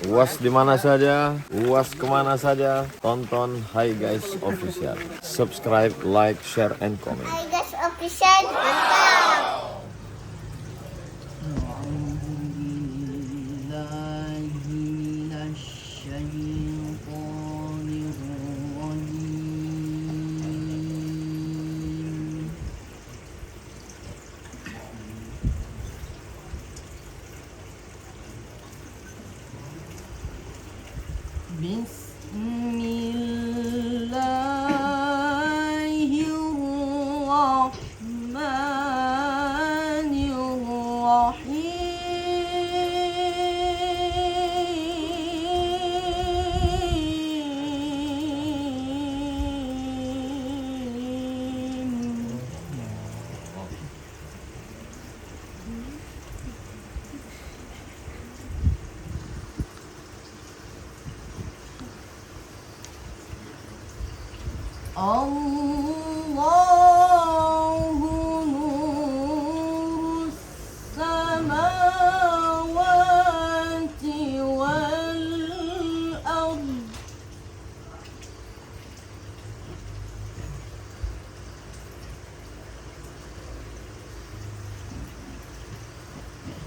UAS di mana saja, UAS kemana saja, tonton Hai Guys Official. Subscribe, like, share, and comment. Hai Guys Official, mantap. Allahu nurus samawati wal ard.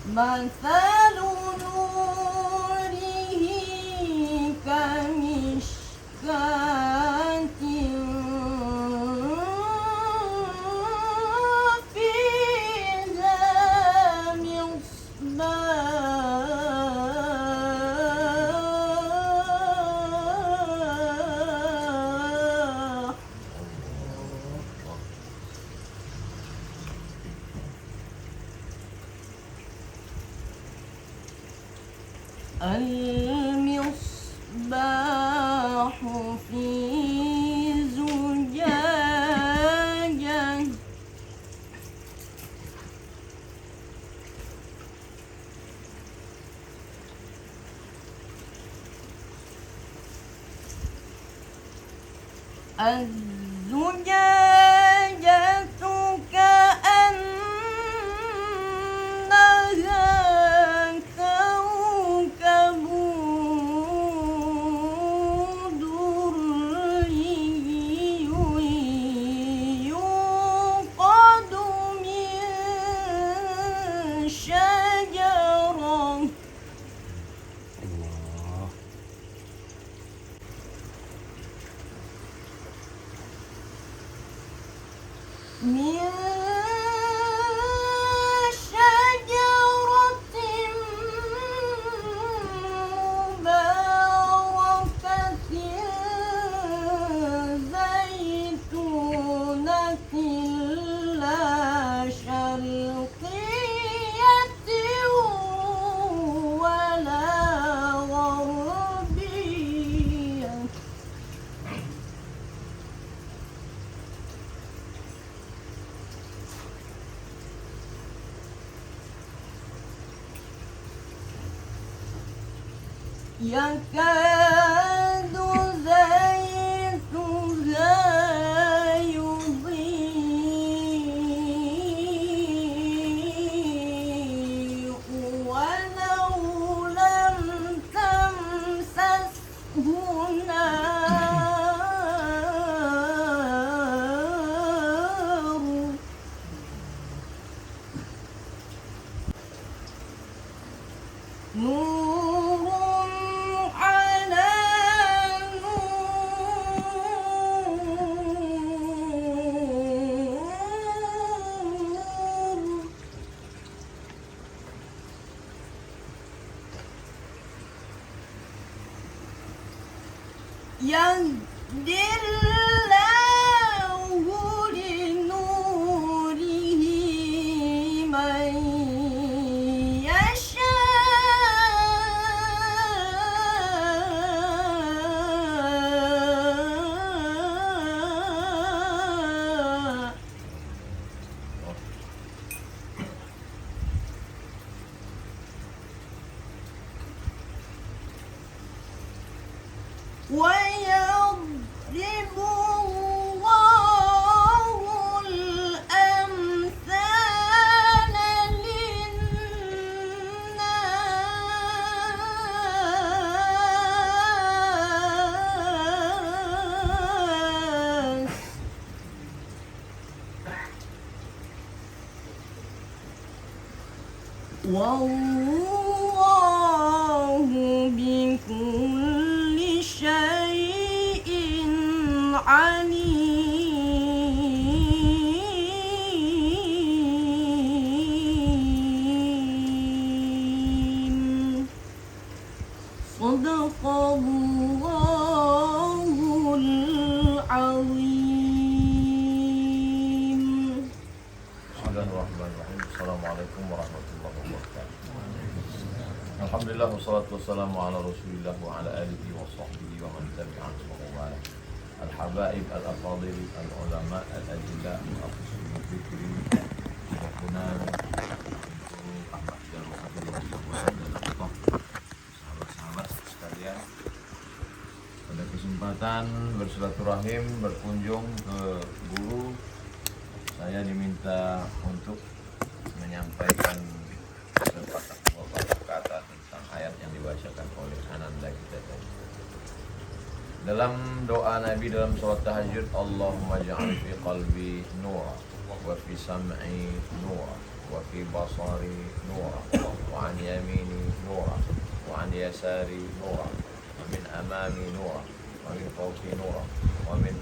مثل نوره كمشكاة فيها مصباح المصباح في زجاجة الزجاجة كأنها كوكب دري يوقد من شجرة من شجرة مباركة زيتونة لا شرقية ولا غربية يكاد زيتها يضيء ولو لم تمسسه نار نور على نور يهدي الله لنوره من يشاء ويضرب الله الأمثال للناس Wallahu bikulli syai'in alim. Sadaqallahul azim. Bismillahirrahmanirrahim. Assalamualaikum warahmatullahi wabarakatuh. Alhamdulillah wassalatu wassalamu ala Rasulillah wa ala alihi wa sahbihi wa man tabi'ahum wa wala. Al-habaib al-afadil al-ulama al-ajilla al-afsul al-fikri Syekuna Ahmad Jarul sahabat-sahabat sekalian, pada kesempatan bersilaturahim berkunjung ke guru, saya diminta untuk menyampaikan beberapa kata tentang ayat yang dibacakan oleh Ananda kita tadi. Dalam doa Nabi dalam salat tahajud, Allahumma ja'al fi qalbi nura wa fi sam'i nura wa fi basari nura wa an yamini nura wa an yasari nura wa min amami nura wa min fawqi nura wa min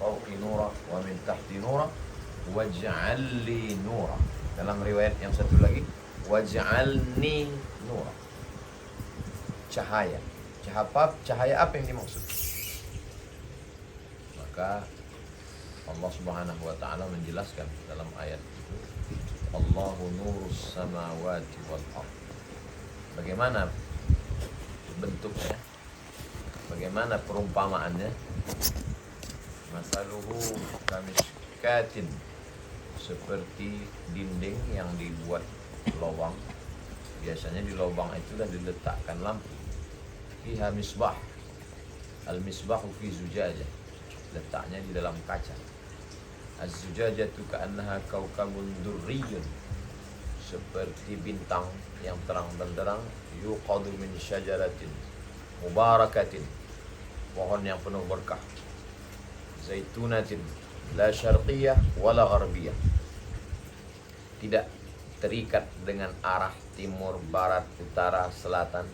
fawqi nura wa min tahti nura waj'al li nura. Dalam riwayat yang satu lagi, waj'alni nura. Cahaya. Cahaya apa yang dimaksud? Maka Allah Subhanahu wa taala menjelaskan dalam ayat itu, Allahu nurus samawati wal ardh. Bagaimana bentuknya? Bagaimana perumpamaannya? Masaluhu kamishkatin, seperti dinding yang dibuat lubang. Biasanya di lubang itulah diletakkan lampu. Fiha misbah. Al-misbahu fi zujajah. Letaknya di dalam kaca. Az-zujajatu ka'annaha kaukabun durriyun, seperti bintang yang terang benderang. Yuqadu min syajaratin mubarakatin, pohon yang penuh berkah. Zaitunatin la syarqiyah wala gharbiyah, tidak terikat dengan arah timur, barat, utara, selatan.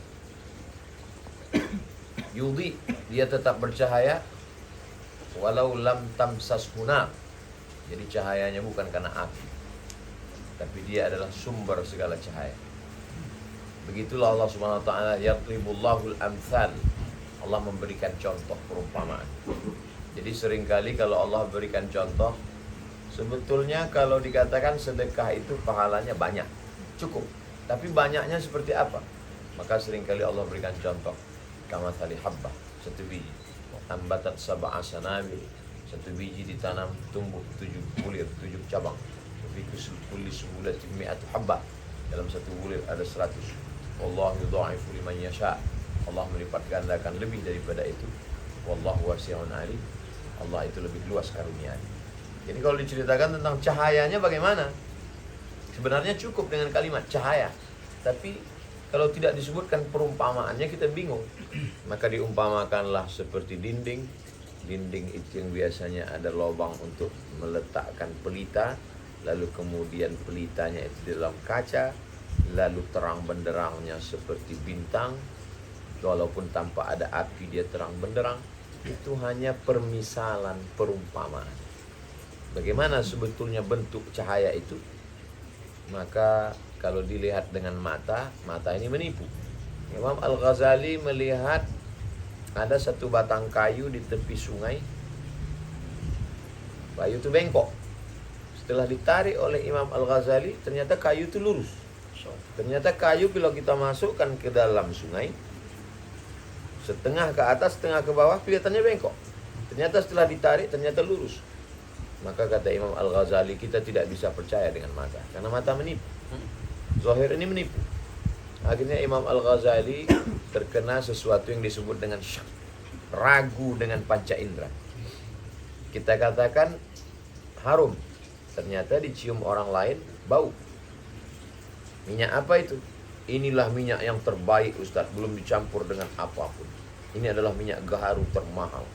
Yudhi, dia tetap bercahaya, walau lam tamsas huna, jadi cahayanya bukan karena api, tapi dia adalah sumber segala cahaya. Begitulah Allah Subhanahu wa taala, yadribullahul amsal, Allah memberikan contoh perumpamaan. Jadi seringkali kalau Allah berikan contoh, sebetulnya kalau dikatakan sedekah itu pahalanya banyak, cukup. Tapi banyaknya seperti apa? Maka seringkali Allah berikan contoh. Kamathali habbah, satu biji. Ambatat sab'a sanabil, satu biji ditanam tumbuh 7 bulir, 7 cabang. Fi kulli subulatin mi'atu habbah, dalam satu bulir ada 100. Wallahu yudha'ifu liman yasha', Allah melipat gandakan lebih daripada itu. Wallahu wasi'un alim, Allah itu lebih luas karunia-Nya. Jadi kalau diceritakan tentang cahayanya bagaimana? Sebenarnya cukup dengan kalimat cahaya. Tapi kalau tidak disebutkan perumpamaannya kita bingung. Maka diumpamakanlah seperti dinding. Dinding itu yang biasanya ada lubang untuk meletakkan pelita. Lalu kemudian pelitanya itu di dalam kaca. Lalu terang benderangnya seperti bintang. Walaupun tanpa ada api dia terang benderang. Itu hanya permisalan, perumpamaan. Bagaimana sebetulnya bentuk cahaya itu? Maka kalau dilihat dengan mata, mata ini menipu. Imam Al-Ghazali melihat ada satu batang kayu di tepi sungai. Kayu itu bengkok. Setelah ditarik oleh Imam Al-Ghazali, ternyata kayu itu lurus. Ternyata kayu kalau kita masukkan ke dalam sungai, setengah ke atas, setengah ke bawah, kelihatannya bengkok. Ternyata setelah ditarik, ternyata lurus. Maka kata Imam Al-Ghazali, kita tidak bisa percaya dengan mata, karena mata menipu. Zahir ini menipu. Akhirnya Imam Al-Ghazali terkena sesuatu yang disebut dengan syak, ragu dengan panca indera. Kita katakan harum, ternyata dicium orang lain bau. Minyak apa itu? Inilah minyak yang terbaik Ustaz, belum dicampur dengan apapun. Ini adalah minyak gaharu termahal,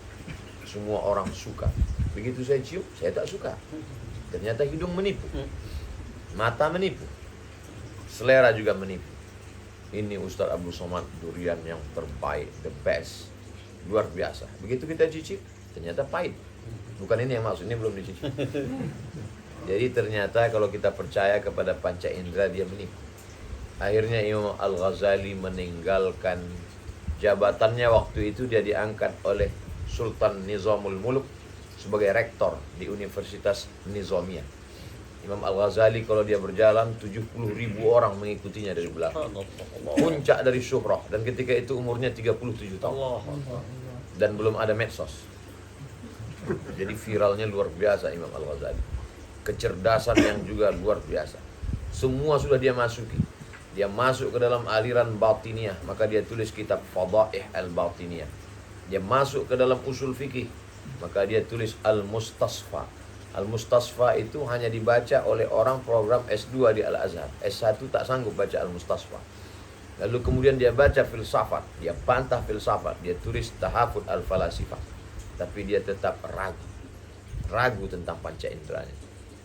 semua orang suka. Begitu saya cium, saya tak suka. Ternyata hidung menipu, mata menipu. selera juga menipu. Ini Ustaz Abdul Somad durian yang terbaik, the best, luar biasa. Begitu kita cicip, ternyata pahit. Bukan ini yang maksud, ini belum dicicip. Jadi ternyata kalau kita percaya kepada panca indera, dia menipu. Akhirnya Imam Al-Ghazali meninggalkan jabatannya. Waktu itu dia diangkat oleh Sultan Nizamul Muluk sebagai rektor di Universitas Nizamiyah. Imam Al-Ghazali kalau dia berjalan 70.000 orang mengikutinya dari belakang. Puncak dari syuhrah, dan ketika itu umurnya 37 tahun. Dan belum ada medsos. Jadi viralnya luar biasa Imam Al-Ghazali. Kecerdasan yang juga luar biasa. Semua sudah dia masuki. Dia masuk ke dalam aliran batiniyah, maka dia tulis kitab Fadaih al-Batiniyah. Dia masuk ke dalam usul fikih, maka dia tulis Al-Mustasfa. Al-Mustasfa itu hanya dibaca oleh orang program S2 di Al-Azhar. S1 tak sanggup baca Al-Mustasfa. Lalu kemudian dia baca filsafat, dia bantah filsafat, dia tulis Tahafut al-Falasifah. Tapi dia tetap ragu tentang panca inderanya.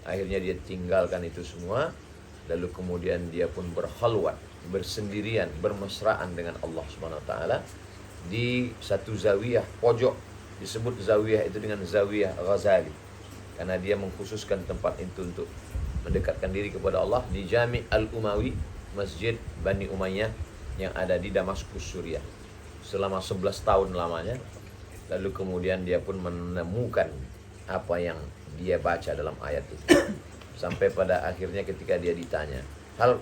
Akhirnya dia tinggalkan itu semua. Lalu kemudian dia pun berkhalwat, bersendirian, bermesraan dengan Allah Subhanahu wa taala di satu zawiyah pojok. Disebut zawiyah itu dengan zawiyah Ghazali, karena dia mengkhususkan tempat itu untuk mendekatkan diri kepada Allah di Jami' Al-Umawi, Masjid Bani Umayyah yang ada di Damaskus, Suriah, selama 11 tahun lamanya. Lalu kemudian dia pun menemukan apa yang dia baca dalam ayat itu. Sampai pada akhirnya ketika dia ditanya,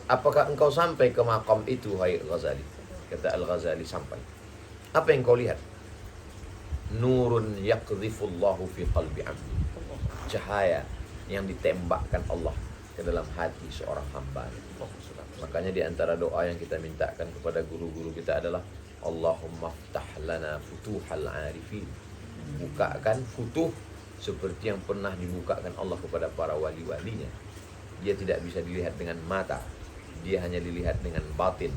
apakah engkau sampai ke maqam itu, hai Ghazali? Kata Al-Ghazali, sampai. Apa yang kau lihat? Nurun yaqdhifullahu fi qalbi 'abdi. Cahaya yang ditembakkan Allah ke dalam hati seorang hamba. Makanya di antara doa yang kita mintakan kepada guru-guru kita adalah Allahumma ftah lana futuhal arifin. Bukakan futuh seperti yang pernah dibukakan Allah kepada para wali-walinya. Dia tidak bisa dilihat dengan mata, dia hanya dilihat dengan batin.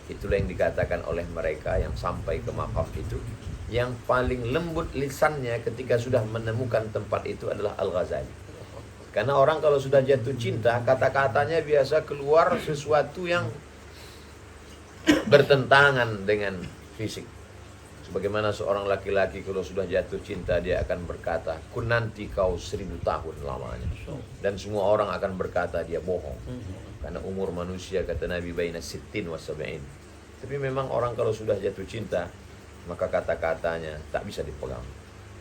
Itulah yang dikatakan oleh mereka yang sampai ke maqam itu. Yang paling lembut lisannya ketika sudah menemukan tempat itu adalah Al-Ghazali. Karena orang kalau sudah jatuh cinta, kata-katanya biasa keluar sesuatu yang bertentangan dengan fisik. Sebagaimana seorang laki-laki kalau sudah jatuh cinta, dia akan berkata, "Ku nanti kau 1000 tahun lamanya." Dan semua orang akan berkata dia bohong. Karena umur manusia, kata Nabi, baina sittin wa sab'in. Tapi memang orang kalau sudah jatuh cinta, maka kata-katanya tak bisa dipegang.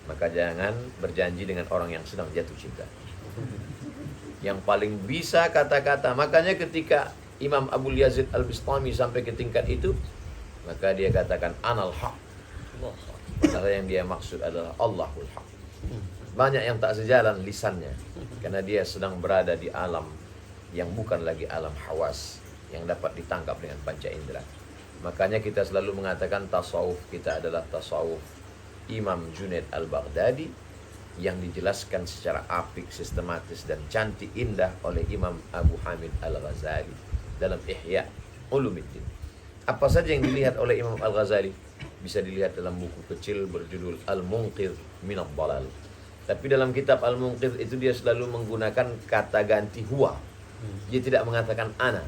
Maka jangan berjanji dengan orang yang sedang jatuh cinta. Yang paling bisa kata-kata. Makanya ketika Imam Abu Yazid Al-Bistami sampai ke tingkat itu, maka dia katakan anal haq. Padahal yang dia maksud adalah Allahul haq. Banyak yang tak sejalan lisannya, karena dia sedang berada di alam yang bukan lagi alam hawas yang dapat ditangkap dengan panca indera. Makanya kita selalu mengatakan tasawuf kita adalah tasawuf Imam Junaid Al-Baghdadi yang dijelaskan secara apik, sistematis dan cantik indah oleh Imam Abu Hamid Al-Ghazali dalam Ihya Ulumuddin. Apa saja yang dilihat oleh Imam Al-Ghazali bisa dilihat dalam buku kecil berjudul Al-Munqidh Minadh Dhalal. Tapi dalam kitab Al-Munqidh itu dia selalu menggunakan kata ganti huwa. Dia tidak mengatakan ana.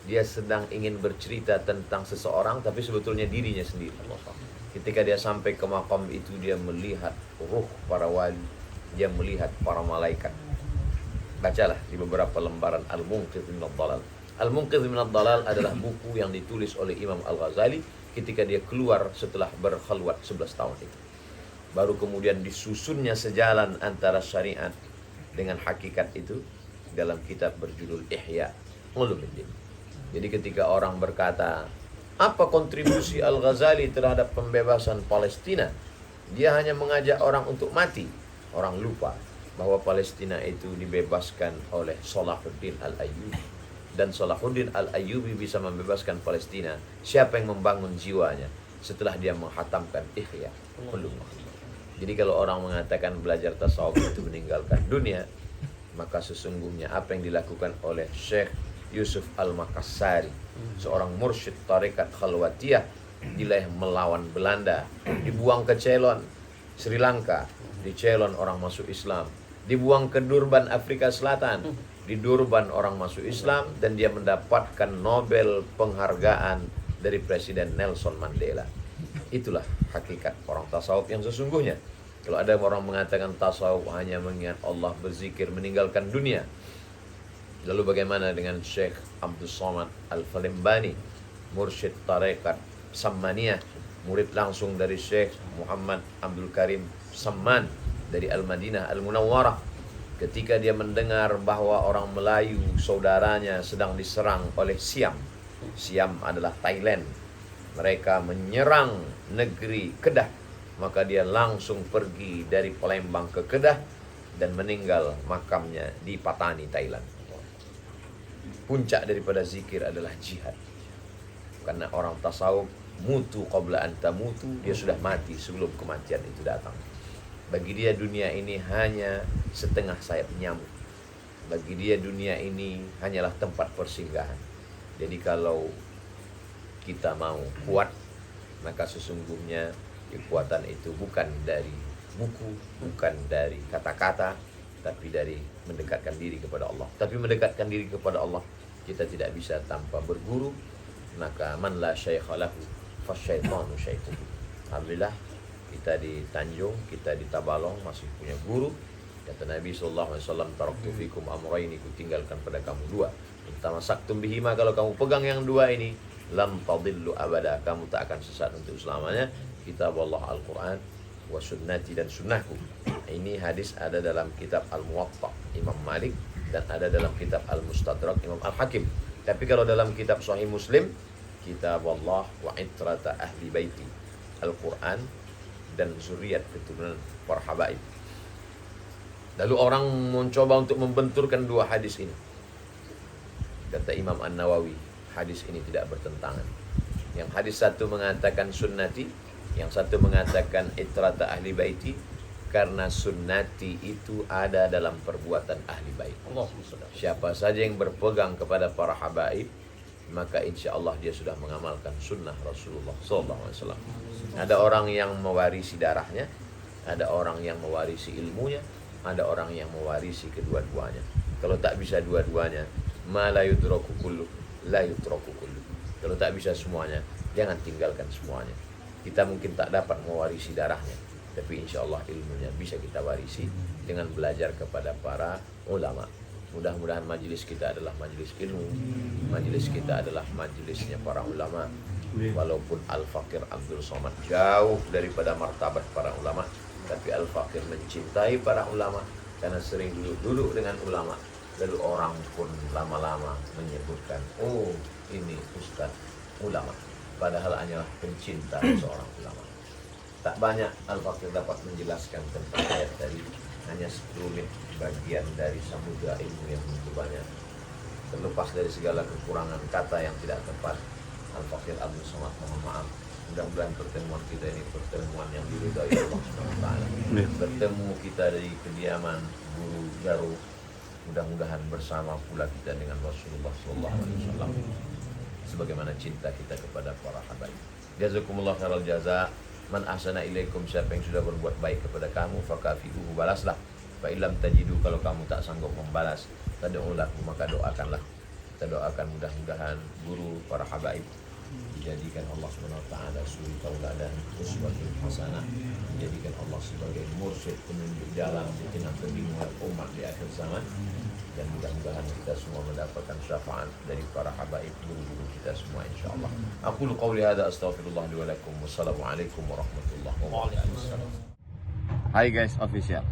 Dia sedang ingin bercerita tentang seseorang, tapi sebetulnya dirinya sendiri. Ketika dia sampai ke maqam itu, dia melihat ruh para wali, dia melihat para malaikat. Bacalah di beberapa lembaran Al-Munqidh Minadh Dhalal. Al-Munqidh Minadh Dhalal adalah buku yang ditulis oleh Imam Al-Ghazali ketika dia keluar setelah berkhalwat 11 tahun itu. Baru kemudian disusunnya sejalan antara syariat dengan hakikat itu dalam kitab berjudul Ihya Ulumuddin. Jadi ketika orang berkata, apa kontribusi Al-Ghazali terhadap pembebasan Palestina? Dia hanya mengajak orang untuk mati. Orang lupa bahwa Palestina itu dibebaskan oleh Salahuddin Al-Ayyubi. Dan Salahuddin Al-Ayyubi bisa membebaskan Palestina. Siapa yang membangun jiwanya setelah dia menghatamkan Ihya Ulumuddin? Jadi kalau orang mengatakan belajar tasawuf itu meninggalkan dunia, maka sesungguhnya apa yang dilakukan oleh Syekh Yusuf Al-Makassari, seorang mursyid tarekat Khalwatiyah di wilayah melawan Belanda, dibuang ke Ceylon, Sri Lanka, di Ceylon orang masuk Islam, dibuang ke Durban, Afrika Selatan, Di Durban orang masuk Islam dan dia mendapatkan Nobel penghargaan dari Presiden Nelson Mandela. Itulah hakikat orang tasawuf yang sesungguhnya. Kalau ada orang mengatakan tasawuf hanya mengingat Allah, berzikir, meninggalkan dunia. Lalu bagaimana dengan Syekh Abdul Somad Al-Falimbani, mursyid tarekat Sammaniyah, murid langsung dari Syekh Muhammad Abdul Karim Samman dari Al-Madinah Al-Munawwarah. Ketika dia mendengar bahwa orang Melayu saudaranya sedang diserang oleh Siam. Siam adalah Thailand. Mereka menyerang negeri Kedah. Maka dia langsung pergi dari Palembang ke Kedah dan meninggal makamnya di Patani, Thailand. Puncak daripada zikir adalah jihad. Karena orang tasawuf mutu qabla anta mutu, dia sudah mati sebelum kematian itu datang. Bagi dia dunia ini hanya setengah sayap nyamuk. Bagi dia dunia ini hanyalah tempat persinggahan. Jadi kalau kita mau kuat, maka sesungguhnya kekuatan itu bukan dari buku, bukan dari kata-kata, tapi dari mendekatkan diri kepada Allah. Tapi mendekatkan diri kepada Allah kita tidak bisa tanpa berguru. Maka man la syaikha lahu fasyaitanu syaikhuhu. Alhamdulillah kita di Tanjung, kita di Tabalong masih punya guru. Kata Nabi SAW, taraktu fikum amraini, ku tinggalkan pada kamu dua. Tamasaktum bihima, kalau kamu pegang yang dua ini, lam tadillu abada, kamu tak akan sesat untuk selamanya. Kitab Allah Al-Quran wa sunnati, dan sunnahku. Ini hadis ada dalam kitab Al-Muwatta Imam Malik dan ada dalam kitab Al-Mustadrak Imam Al-Hakim. Tapi kalau dalam kitab Sahih Muslim, kitab Allah wa itrata ahli baiti, Al-Quran dan zuriat keturunan para habaib. Lalu orang mencoba untuk membenturkan dua hadis ini. Kata Imam An-Nawawi, hadis ini tidak bertentangan. Yang hadis satu mengatakan sunnati, yang satu mengatakan itrata ahli baiti, karena sunnati itu ada dalam perbuatan ahli bait. Siapa saja yang berpegang kepada para habaib, maka insya Allah dia sudah mengamalkan sunnah Rasulullah SAW. Ada orang yang mewarisi darahnya, ada orang yang mewarisi ilmunya, ada orang yang mewarisi kedua-duanya. Kalau tak bisa dua-duanya, ma la yudraku kullu, la yutraku kullu. Kalau tak bisa semuanya, jangan tinggalkan semuanya. Kita mungkin tak dapat mewarisi darahnya, tapi insya Allah ilmunya bisa kita warisi dengan belajar kepada para ulama. Mudah-mudahan majelis kita adalah majelis ilmu, majelis kita adalah majelisnya para ulama. Walaupun Al-Fakir Abdul Somad jauh daripada martabat para ulama, tapi Al-Fakir mencintai para ulama karena sering duduk-duduk dengan ulama. Lalu orang pun lama-lama menyebutkan, oh ini Ustaz ulama, padahal hanyalah pencinta seorang ulama. Tak banyak Al-Fakir dapat menjelaskan tentang ayat tadi, hanya 10 menit bagian dari samudra ilmu yang begitu banyak. Terlepas dari segala kekurangan kata yang tidak tepat, Al-Fakir Abdul Somad mohon maaf. Mudah-mudahan pertemuan kita ini pertemuan yang diridhai Allah SWT. Bertemu kita dari kediaman Guru Jaru, mudah-mudahan bersama pula kita dengan Rasulullah SAW, sebagaimana cinta kita kepada para habaib. Jazakumullah khairal jaza. Man ahsana ilaikum, siapa yang sudah berbuat baik kepada kamu, fakafi'uhu, balaslah. Fa illam tajidu, kalau kamu tak sanggup membalas, tad'ulahu, maka doakanlah. Kita doakan mudah-mudahan guru para habaib dijadikan Allah SWT suri tauladan, uswatun hasanah, dijadikan Allah sebagai mursyid, penunjuk jalan di tengah kebingungan umat di akhir zaman. Dan mudah-mudahan kita semua mendapatkan syafaat dari para habaib, guru-guru kita semua insyaallah. Aqulu qawli hadza, astaghfirullah li wa lakum. Wassalamualaikum warahmatullahi wabarakatuh. Hai guys, official.